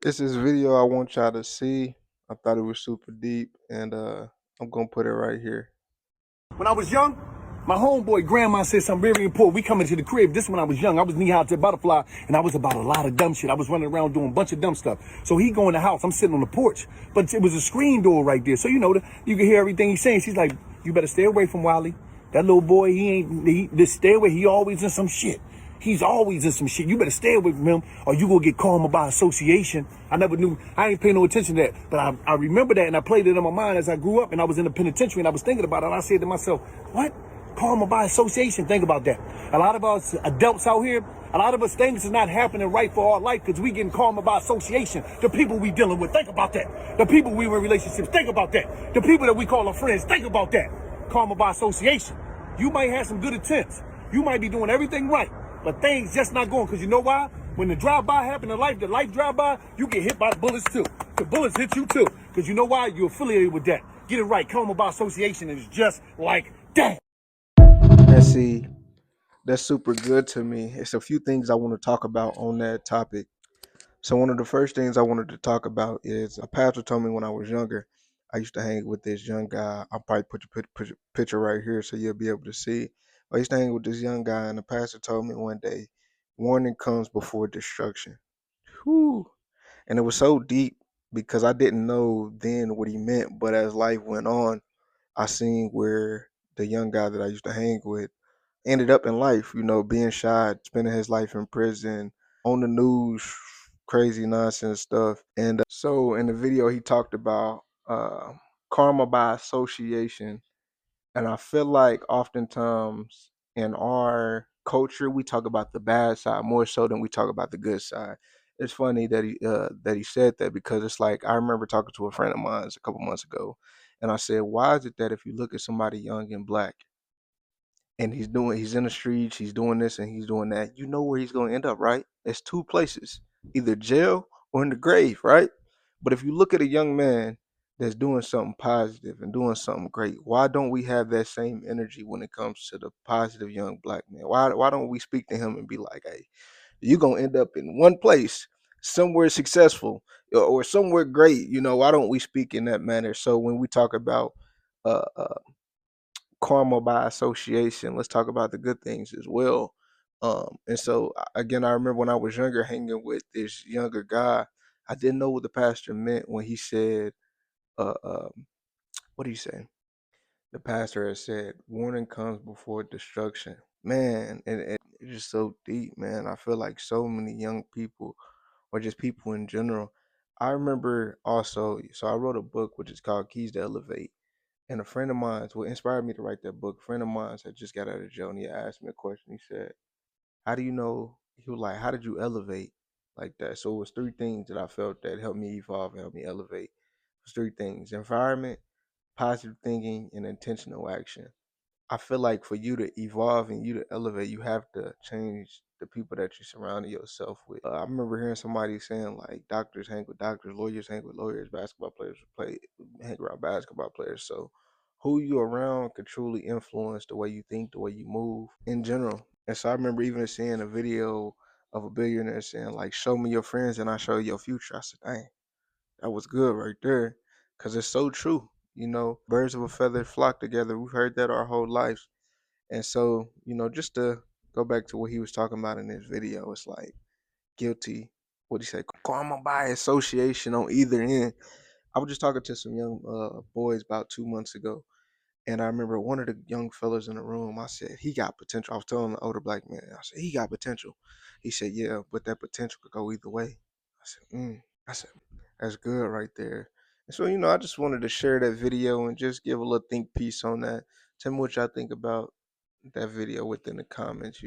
It's this video I want y'all to see. I thought it was super deep, and I'm gonna put it right here. When I was young, my homeboy grandma said something very important. We coming to the crib. This when I was young. I was knee high to a butterfly, and I was about a lot of dumb shit. I was running around doing a bunch of dumb stuff. So he go in the house. I'm sitting on the porch, but it was a screen door right there. So you can hear everything he's saying. She's like, "You better stay away from Wally. That little boy, this stay away. He always in some shit. He's always in some shit. You better stay away from him or you gonna get karma by association." I never knew, I ain't paying no attention to that. But I remember that and I played it in my mind as I grew up and I was in the penitentiary and I was thinking about it and I said to myself, what? Karma by association, think about that. A lot of us adults out here, a lot of us things is not happening right for our life because we getting karma by association. The people we dealing with, think about that. The people we in relationships, think about that. The people that we call our friends, think about that. Karma by association. You might have some good attempts. You might be doing everything right. But things just not going, because you know why? When the drive-by happen in life, the life drive-by, you get hit by bullets too. The bullets hit you too. Because you know why? You're affiliated with that. Get it right. Karma by association is just like that. And see, that's super good to me. It's a few things I want to talk about on that topic. So one of the first things I wanted to talk about is a pastor told me when I was younger. I used to hang with this young guy. I'll probably put your picture right here so you'll be able to see. I used to hang with this young guy, and the pastor told me one day, "Warning comes before destruction." Whew. And it was so deep because I didn't know then what he meant. But as life went on, I seen where the young guy that I used to hang with ended up in life, being shot, spending his life in prison, on the news, crazy nonsense stuff. And so in the video, he talked about karma by association. And I feel like oftentimes in our culture, we talk about the bad side more so than we talk about the good side. It's funny that he said that because it's like I remember talking to a friend of mine a couple months ago, and I said, "Why is it that if you look at somebody young and black, and he's in the streets, he's doing this and he's doing that, you know where he's going to end up, right? It's two places, either jail or in the grave, right? But if you look at a young man that's doing something positive and doing something great, why don't we have that same energy when it comes to the positive young black man? Why don't we speak to him and be like, hey, you're going to end up in one place, somewhere successful or somewhere great? Why don't we speak in that manner? So when we talk about uh, uh karma by association, let's talk about the good things as well. And so again, I remember when I was younger hanging with this younger guy, I didn't know what the pastor meant when he said, uh, um, what do you say? The pastor has said, warning comes before destruction. Man, and it's just so deep, man. I feel like so many young people, or just people in general. I remember also, so I wrote a book which is called Keys to Elevate. And a friend of mine, what inspired me to write that book, a friend of mine had just got out of jail and he asked me a question. He said, how do you know? He was like, how did you elevate like that? So it was three things that I felt that helped me evolve and helped me elevate. It was three things: environment, positive thinking, and intentional action. I feel like for you to evolve and you to elevate, you have to change the people that you surround yourself with. I remember hearing somebody saying like doctors hang with doctors, lawyers hang with lawyers, basketball players hang around basketball players. So who you around could truly influence the way you think, the way you move in general. And so I remember even seeing a video of a billionaire saying like, "Show me your friends and I show you your future." I said, "Dang, that was good right there," because it's so true. Birds of a feather flock together. We've heard that our whole lives. And so, just to go back to what he was talking about in this video, it's like guilty, what do you say, karma by association on either end. I was just talking to some young boys about 2 months ago, and I remember one of the young fellas in the room, I said, he got potential. I was telling the older black man, I said, he got potential. He said, yeah, but that potential could go either way. I said, I said, that's good right there. And so, I just wanted to share that video and just give a little think piece on that. Tell me what y'all think about that video within the comments.